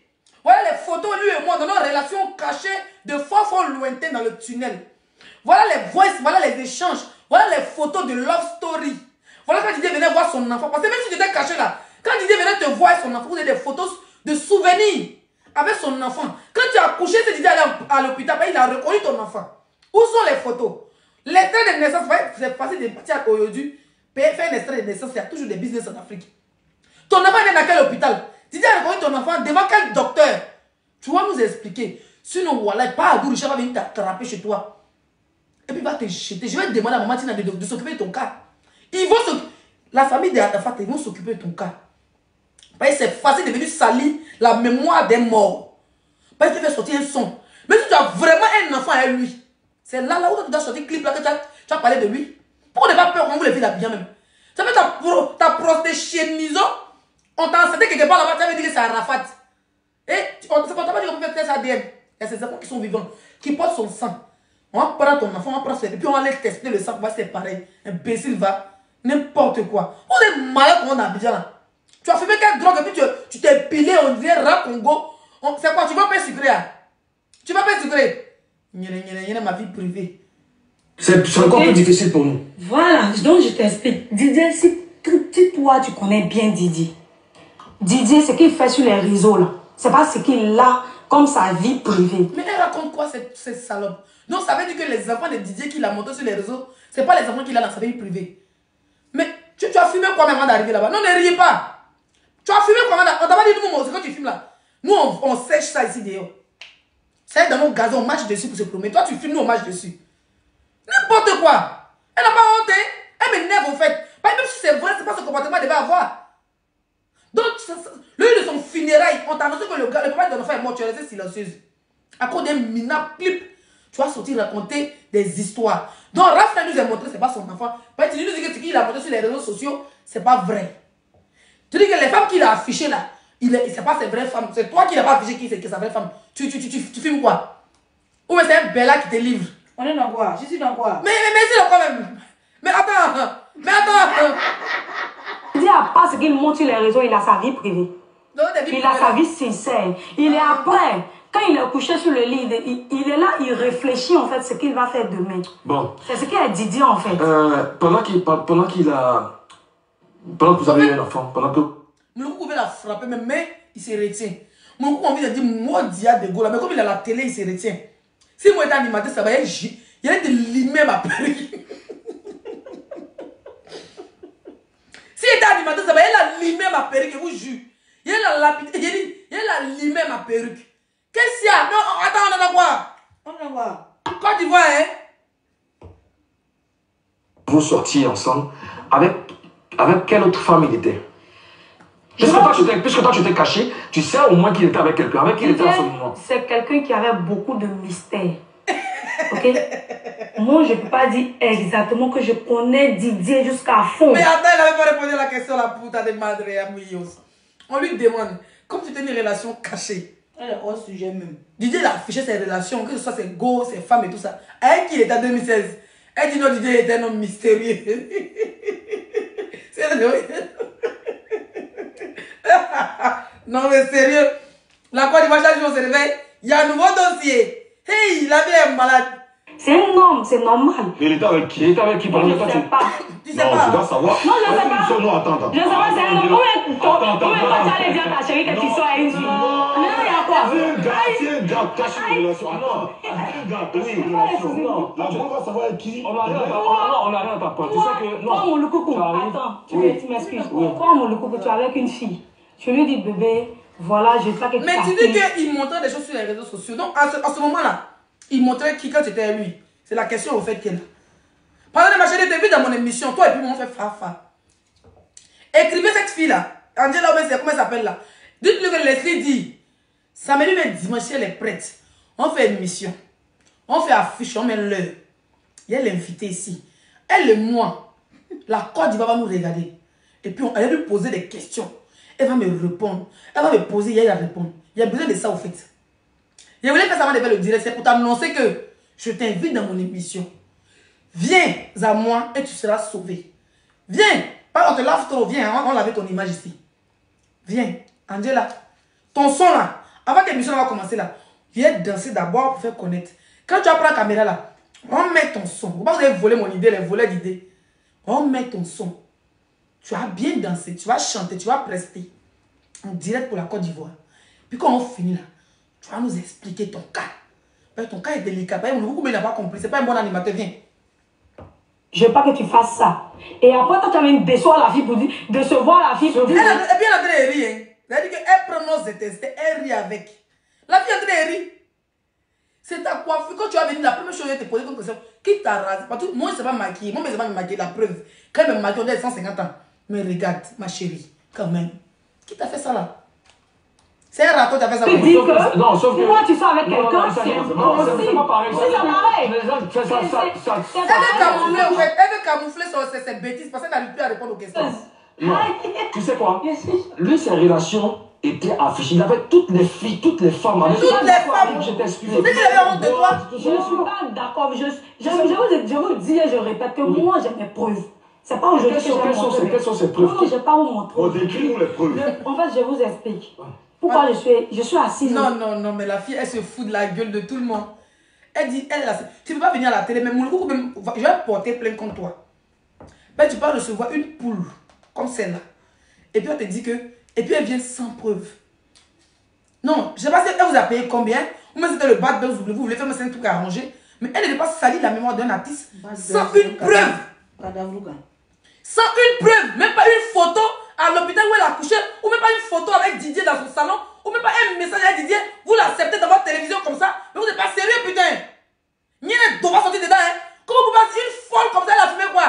Voilà les photos, lui et moi, dans nos relations cachées de fort lointains dans le tunnel. Voilà les voices, voilà les échanges. Voilà les photos de love story. Voilà quand Didier venait voir son enfant. Parce que même si tu étais caché là, quand Didier venait te voir son enfant, vous avez des photos de souvenirs avec son enfant. Quand tu as couché, c'est Didier allé à l'hôpital, il a reconnu ton enfant. Où sont les photos? L'extrait de naissance, c'est facile de partir aujourd'hui. Faire un extrait de naissance, il y a toujours des business en Afrique. Ton enfant est dans quel hôpital? Didier a reconnu ton enfant devant quel docteur? Tu vas nous expliquer. Sinon, voilà, pas à Gouricha va venir t'attraper chez toi. Et puis il va te jeter. Je vais te demander à maman Tina de s'occuper de ton cas. La famille de Arafat, ils vont s'occuper de ton cas. Parce que c'est facile de venir salir la mémoire des morts. Parce que tu fais sortir un son. Mais si tu as vraiment un enfant à lui, c'est là où tu dois sortir un clip là que tu as parlé de lui. Pourquoi ne pas peur quand vous les filles bien même? Ça fait ta prostéchéniso. On t'a enseigné quelque part là-bas, tu avais dit que c'est Arafat. Et on t'a pas dit qu'on peut faire test ADN. Il y a ces enfants qui sont vivants, qui portent son sang. On va prendre ton enfant, on va prendre et puis on va aller tester le sang, c'est pareil. Imbécile va, n'importe quoi. On est malade comme on a déjà là. Tu as fumé quelle drogue et puis tu t'es pilé, on dirait rap Congo. C'est quoi, tu vas pas sucrer hein? Tu vas pas sucrer? Ma vie privée.
C'est encore plus difficile pour nous.
Voilà, donc je t'explique. Didier, si toi tu connais bien Didier. Didier, ce qu'il fait sur les réseaux là, c'est pas ce qu'il a comme sa vie privée.
Mais elle raconte quoi cette salope? Donc ça veut dire que les enfants de Didier qu'il a monté sur les réseaux, c'est pas les enfants qu'il a dans sa vie privée. Mais tu as fumé quoi même avant d'arriver là-bas? Non, ne riez pas. Tu as fumé quoi même? On t'a pas dit nous, c'est quand tu fumes là. Nous on sèche ça ici dehors. C'est dans nos gazons, on marche dessus pour se promener. Toi tu fumes, nous on marche dessus. N'importe quoi. Elle n'a pas honte, hein? Elle m'énerve en fait. Même si c'est vrai, c'est pas ce comportement qu'elle devait avoir. Donc, le jour de son funérail, on t'a annoncé que le papa de l'enfant est mort, tu es restée silencieuse. À cause d'un minable clip, tu vas sortir raconter des histoires. Donc, Raphaël nous a montré, c'est pas son enfant. Tu nous dis que ce qu'il a montré sur les réseaux sociaux, c'est pas vrai. Tu dis que les femmes qu'il a affichées là, c'est pas ses vraies femmes. C'est toi qui n'as pas affiché qui c'est sa vraie femme. Tu filmes quoi? Ou c'est un Bella qui te livre?
On est dans quoi? Je suis dans quoi?
Mais c'est dans quoi même? Mais attends.
Il dit à part ce qu'il montre sur les réseaux, il a sa vie privée. Il a sa vie sincère. Il est après. Quand il est couché sur le lit, il est là, il réfléchit en fait ce qu'il va faire demain.
Bon.
C'est ce qu'est Didier en fait.
Pendant que vous avez un enfant, pendant que...
Mon pouvait la frapper, mais il se retient. Mon coup envie de dire, moi, Dia de Gaulle, mais comme il est à la télé, il se retient. Si moi j'étais animateur, ça va être il allait te limer ma perruque. Si il était animateur, ça va être limer ma perruque, je vous jure. Il a limé ma perruque. Qu'est-ce qu'il y a? Non, attends, on en a quoi?
On en a quoi?
Côte d'Ivoire, hein?
Vous sortiez ensemble, avec quelle autre femme il était? Puisque toi tu t'es caché, tu sais au moins qu'il était avec quelqu'un. Avec qui il était à ce moment?
C'est quelqu'un qui avait beaucoup de mystères. Ok? Moi, je ne peux pas dire exactement que je connais Didier jusqu'à fond.
Mais attends, il n'avait pas répondu à la question, la puta de madre amigos. On lui demande, comme tu as une relation cachée,
Elle est hors sujet même.
Didier il a affiché ses relations, que ce soit ses go, ses femmes et tout ça. Avec qui il était en 2016? Elle dit non, Didier était un homme mystérieux. C'est vrai. Non mais sérieux, la Côte d'Ivoire chaque jour se réveille, il y a un nouveau dossier. Hey, la vie est malade.
C'est un homme, c'est normal.
Mais il était avec qui? Il était avec qui?
Je ne sais pas.
Tu sais
Non,
pas.
je dois savoir.
Non, je ne sais pas.
Non, attends.
Je ne sais pas, c'est un homme. Combien tu allais dire à ta chérie que tu sois à une fille? Non, il y a quoi?
C'est un gars, cache une relation. Attends. Un gars, cache une relation. Non, là, je dois savoir avec qui.
On n'a rien à ta part. Tu sais que.
Toi, mon loukoukou, attends, tu m'excuses. Toi, mon loukoukou, tu es avec une fille. Tu lui dis, bébé, voilà, je sais pas que tu
Mais tu dis qu'il montrait des choses sur les réseaux sociaux. Donc, à ce moment-là, il montrait qui quand tu étais lui. C'est la question au fait qu'elle a. Pendant ma chérie, tu vu dans mon émission, toi et puis moi, on fait fa. Écrivez cette fille-là. Angela, comment elle s'appelle là? Dites-lui que Leslie dit, samedi mais dimanche, elle est prête. On fait une mission. On fait affiche, on met l'heure. Il y a l'invité ici. Elle et moi, la Côte d'Ivoire va nous regarder. Et puis, elle va lui poser des questions. Elle va me répondre. Elle va me poser, elle va répondre. Il y a besoin de ça au fait. Je voulais faire ça avant de faire le direct. C'est pour t'annoncer que je t'invite dans mon émission. Viens à moi et tu seras sauvé. Viens. Pas on te lave trop. Viens, on va laver ton image ici. Viens. Angela. Ton son là. Avant que l'émission va commencer là. Viens danser d'abord pour faire connaître. Quand tu apprends la caméra là, on met ton son. Vous avez volé mon idée, les volets d'idées. On met ton son. Tu vas bien danser, tu vas chanter, tu vas prester. En direct pour la Côte d'Ivoire. Puis quand on finit là, tu vas nous expliquer ton cas. Parce que ton cas est délicat. Beaucoup n'a pas compris. C'est pas un bon animateur. Viens.
Je veux pas que tu fasses ça. Et après, toi, tu as même déçoit la fille pour dire, décevoir la fille pour dire.
Et puis elle a en train de rire. Elle a dit qu'elle prend nos tests, elle rit avec. La fille est en train de rire. C'est ta coiffure. Quand tu vas venir, la première chose, elle te poser comme question. Qui t'a rasé? Parce que moi, je ne sais pas maquiller. Moi, je ne sais pas me maquiller. La preuve. Quand elle me maquille, on a 150 ans. Mais regarde, ma chérie, quand même. Qui t'a fait ça là? C'est un raton qui a fait ça.
Tu dis que
non, sauf que
moi, tu sors avec quelqu'un, c'est
pas pareil.
C'est pareil.
Elle veut camoufler ses bêtises parce qu'elle n'arrive plus à répondre aux questions.
Non, tu sais quoi? Lui, ses relations étaient affichées. Il avait toutes les filles, toutes les femmes.
Toutes les femmes.
Je t'excuse.
C'est qu'il avait honte de toi.
Je ne suis pas d'accord. Je vous dis et je répète que moi, j'ai mes preuves. C'est pas aujourd'hui que je vais montrer.
Quelles sont ces preuves?
Non, je ne vais pas vous montrer.
On décrit-nous les preuves.
En fait, je vous explique. Pourquoi je suis assise.
Non, mais la fille, elle se fout de la gueule de tout le monde. Elle dit, tu ne peux pas venir à la télé, mais je vais porter plainte contre toi. Ben, tu peux recevoir une poule, comme celle-là. Et puis, elle te dit que, et puis elle vient sans preuve. Non, je ne sais pas si elle vous a payé combien, ou même c'était le bad buzz, vous voulez faire un truc arrangé, mais elle ne peut pas salir la mémoire d'un artiste sans une preuve. Sans une preuve, même pas une photo à l'hôpital où elle a couché, ou même pas une photo avec Didier dans son salon, ou même pas un message à Didier, vous l'acceptez dans votre télévision comme ça, mais vous n'êtes pas sérieux, putain. N'y a pas sortir dedans, hein. Comment vous passez une folle comme ça, elle a fumé quoi?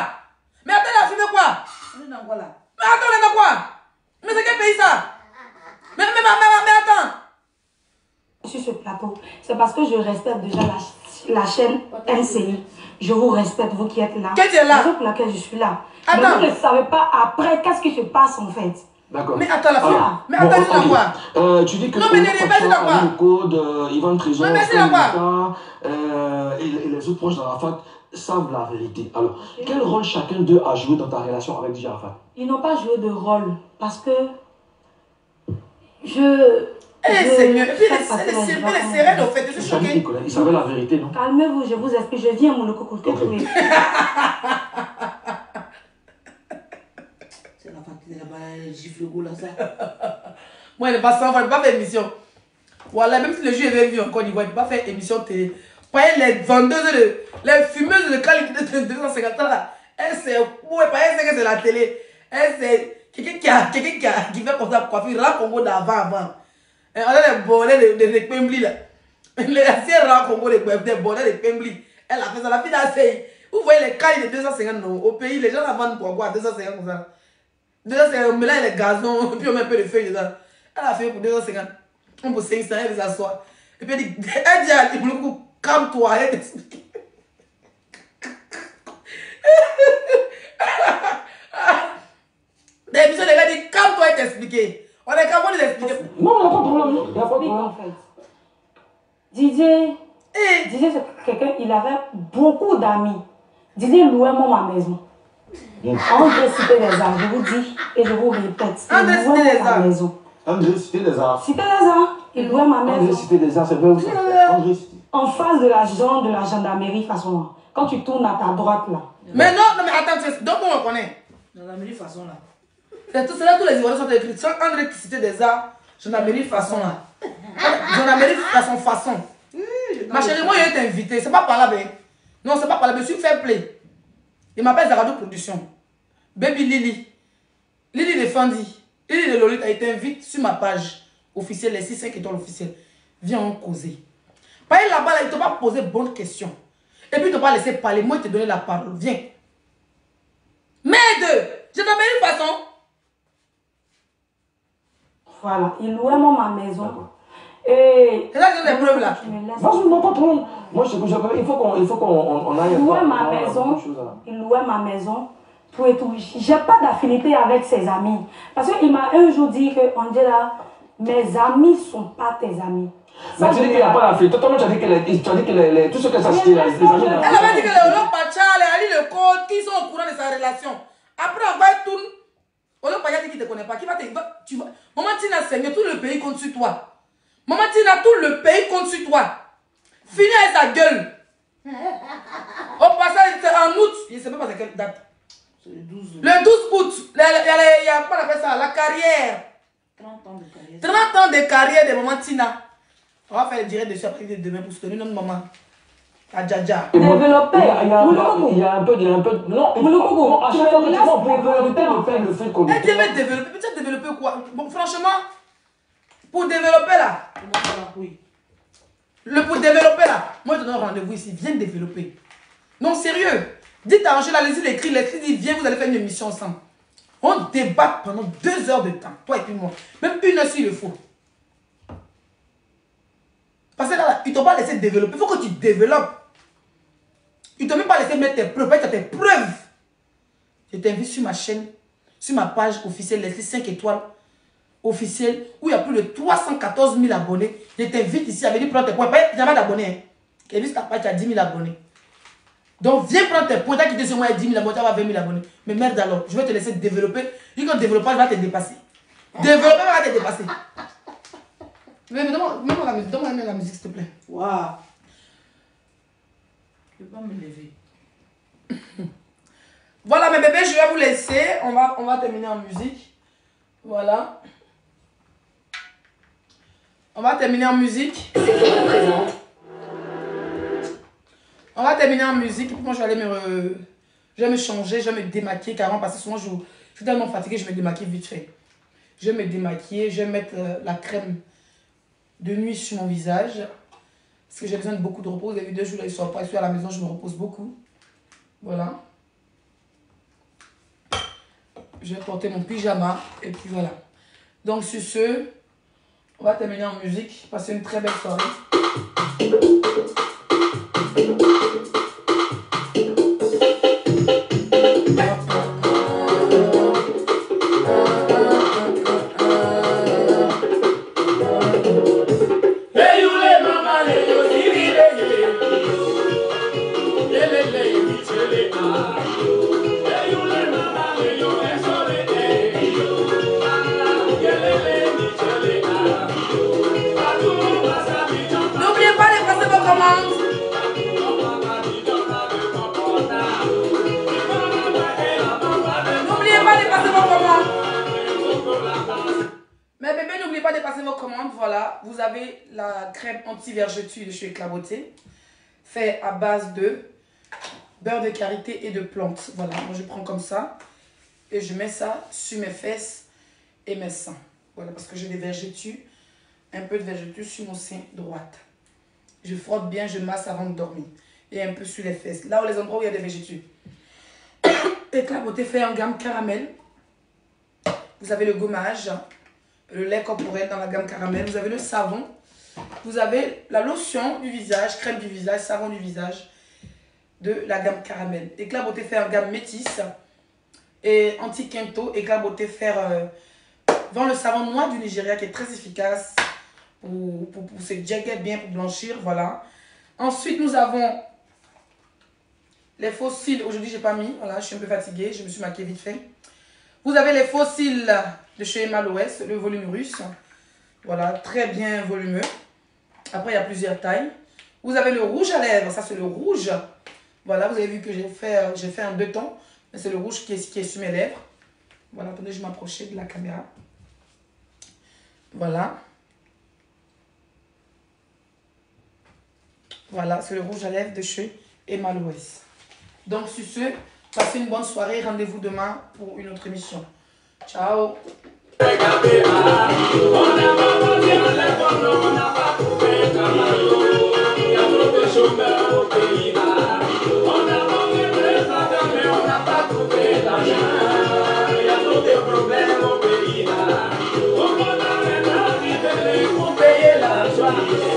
Mais attends, elle a fumé quoi?
On est dans quoi là?
Mais attends, elle est dans quoi? Mais c'est quel pays ça? Mais attends.
Sur ce plateau, c'est parce que je respecte déjà la chaîne NCI. Je vous respecte, vous qui êtes là.
Qu'est-ce que tu es là?
C'est pour laquelle je suis là.
Attends.
Mais vous ne savez pas après qu'est-ce qui se passe en fait.
D'accord.
Mais attends, la fille.
Ah.
Mais attends, c'est dans quoi?
Tu dis que
non, mais ne répète pas quoi?
le code, Ivan Trésor,
mais c'est dans quoi?
et les autres proches d'Arafat savent la vérité. Alors, quel rôle chacun d'eux a joué dans ta relation avec DJ Arafat?
Ils n'ont pas joué de rôle parce que
Seigneur, et puis elle est sereine au fait, je suis choquée.
Il savait la vérité, non?
Calmez-vous, je vous explique, je viens mon cocoté.
C'est la fatigue là-bas, elle gifle le goût là, ça.
Moi, elle n'est pas sans, elle ne peut pas faire émission. Voilà, même si le jeu est vu en Côte d'Ivoire, il ne peut pas faire émission télé. Les vendeuses, les fumeuses de qualité de 250 ans là, elle sait, ouais, pas elle sait que c'est la télé. Elle sait, quelqu'un qui fait comme ça, coiffure, là, Congo d'avant. On a les bonnets de Pembli là. Les anciens rangs Congo, les bonnets de Pembli. Elle a fait ça, la fille a essayé. Vous voyez les cailles de 250 non, au pays, les gens la vendent pour quoi 250 comme ça. 250, on mélange les gazons, puis on met un peu de feuilles dedans. Elle a fait pour 250. On pour 500, elle les assoit. Et puis elle dit à Ibouloukou, calme-toi, elle t'explique. Les gars disent, calme-toi, elle t'explique. On est capable de l'expliquer.
Non, il n'y a pas de problème. Il n'y a pas de problème.
En fait. Didier, c'est quelqu'un, il avait beaucoup d'amis. Didier louait moi ma maison. André Cité des Arts, je vous dis et je vous répète.
André Cité des Arts.
Maison.
André Cité des Arts.
Cité des Arts, il louait ma maison.
André Cité des Arts, c'est vrai où ça? André Cité.
En face de la gendarmerie façon là. Quand tu tournes à ta droite là.
Mais non, mais attends, donc on connaît.
Gendarmerie façon là.
C'est là tous les Ivoiriens sont écrits. Sans André Cité des Arts, gendarmerie façon là. Gendarmerie façon. Ma chérie, moi, il est invité. C'est pas par là, ben. Non, c'est pas par là. Je suis fair play. Il m'appelle Zarado Production. Baby Lily. Lily de Fendi. Lily de Lolita. Il t'invite sur ma page officielle, les 6-5 étoiles officielles. Viens en causer. Par là-bas, là, il ne t'a pas posé bonne question. Et puis, il ne t'a pas laissé parler. Moi, il te donné la parole. Viens. Merde! Je t'en mets une façon.
Voilà. Il louait moi ma maison. Et.
C'est là que j'ai des preuves là.
Vas-y, non, pas de problème. Moi, il faut qu'on aille.
Il louait ma maison. Il louait ma maison. Tout et tout. J'ai pas d'affinité avec ses amis. Parce qu'il m'a un jour dit que, Angela, mes amis sont pas tes amis.
Mais tu dis qu'il n'y a pas d'affinité. Toi, tu as dit que tout ce que ça se dit, les amis.
Elle avait dit que les Olopacha, les Ali, le code, qui sont au courant de sa relation. Après, on va tourner. Olopacha dit qu'il ne te connaît pas. Qui va te. Tu vas. Maman Tina Seigneur, tout le pays compte sur toi. Maman Tina, tout le pays compte sur toi. Finis avec ta gueule. Au passage, en août, je ne sais pas c'est quelle date.
C'est le 12 août.
Le 12 août, il y a quoi on appelle ça? La carrière.
30 ans de carrière.
30 ans de carrière de Maman Tina. On va faire le direct dessus après demain pour soutenir notre maman. À Djadja.
Développer.
Il y a un peu de. Non, à chaque fois que tu vas pour développer le fait qu'on.
Elle devait développer. Peut-être développer quoi? Bon, franchement, pour développer là.
Comment ça va? Oui.
Pour développer là, moi je te donne rendez-vous ici. Viens développer. Non, sérieux. Dites à Angela, allez-y, l'écrit, dit viens, vous allez faire une émission ensemble. On débat pendant 2 heures de temps, toi et puis moi. Même 1 heure s'il le faut. Parce que là, ils ne t'ont pas laissé développer. Il faut que tu développes. Ils ne t'ont même pas laissé mettre tes preuves. Tu as tes preuves. Je t'invite sur ma chaîne, sur ma page officielle, les 5 étoiles officielles, où il y a plus de 314 000 abonnés. Je t'invite ici à venir prendre tes points. Il n'y a pas d'abonnés. Et vu ta page, tu as 10 000 abonnés. Donc viens prendre tes points. Tu as quitté sur moi, il y a 10 000 abonnés, tu vas 20 000 abonnets. Mais merde alors, je vais te laisser développer. Et quand développage va te dépasser. Développer va te dépasser. Mais donne-moi la musique, s'il te plaît.
Waouh. Je ne vais pas me lever.
Voilà mes bébés, je vais vous laisser. On va terminer en musique. Voilà. On va terminer en musique. On va terminer en musique. Moi, je vais aller je vais me changer, je vais me démaquiller carrément parce que souvent, je suis tellement fatiguée, je me démaquille vite fait. Je vais me démaquiller, je vais mettre la crème de nuit sur mon visage. Parce que j'ai besoin de beaucoup de repos. Vous avez vu 2 jours, là, je suis à la maison, je me repose beaucoup. Voilà. Je vais porter mon pyjama. Et puis voilà. Donc sur ce, on va terminer en musique. Passez une très belle soirée. Voilà, vous avez la crème anti-vergeture de chez Éclaboté, fait à base de beurre de karité et de plantes. Voilà, moi je prends comme ça et je mets ça sur mes fesses et mes seins. Voilà, parce que j'ai des vergetures, un peu de vergeture sur mon sein droite. Je frotte bien, je masse avant de dormir et un peu sur les fesses. Là où les endroits où il y a des vergetures. Éclaboté fait en gamme caramel. Vous avez le gommage, le lait corporel dans la gamme caramel. Vous avez le savon. Vous avez la lotion du visage, crème du visage, savon du visage de la gamme caramel. Éclat beauté fer gamme métisse et anti-quinto. Éclat beauté fer dans le savon noir du Nigeria qui est très efficace pour se jagger bien, pour blanchir. Voilà. Ensuite, nous avons les faux cils. Aujourd'hui, j'ai pas mis. Voilà, je suis un peu fatiguée. Je me suis maquillée vite fait. Vous avez les faux cils de chez Emma Loès, le volume russe. Voilà, très bien volumeux. Après, il y a plusieurs tailles. Vous avez le rouge à lèvres. Ça, c'est le rouge. Voilà, vous avez vu que j'ai fait en 2 tons. Mais c'est le rouge qui est sur mes lèvres. Voilà, attendez, je m'approchais de la caméra. Voilà. Voilà, c'est le rouge à lèvres de chez Emma Loès. Donc, sur ce, passez une bonne soirée. Rendez-vous demain pour une autre émission. Ciao. Problème au pays là, on a la vie de payer la joie.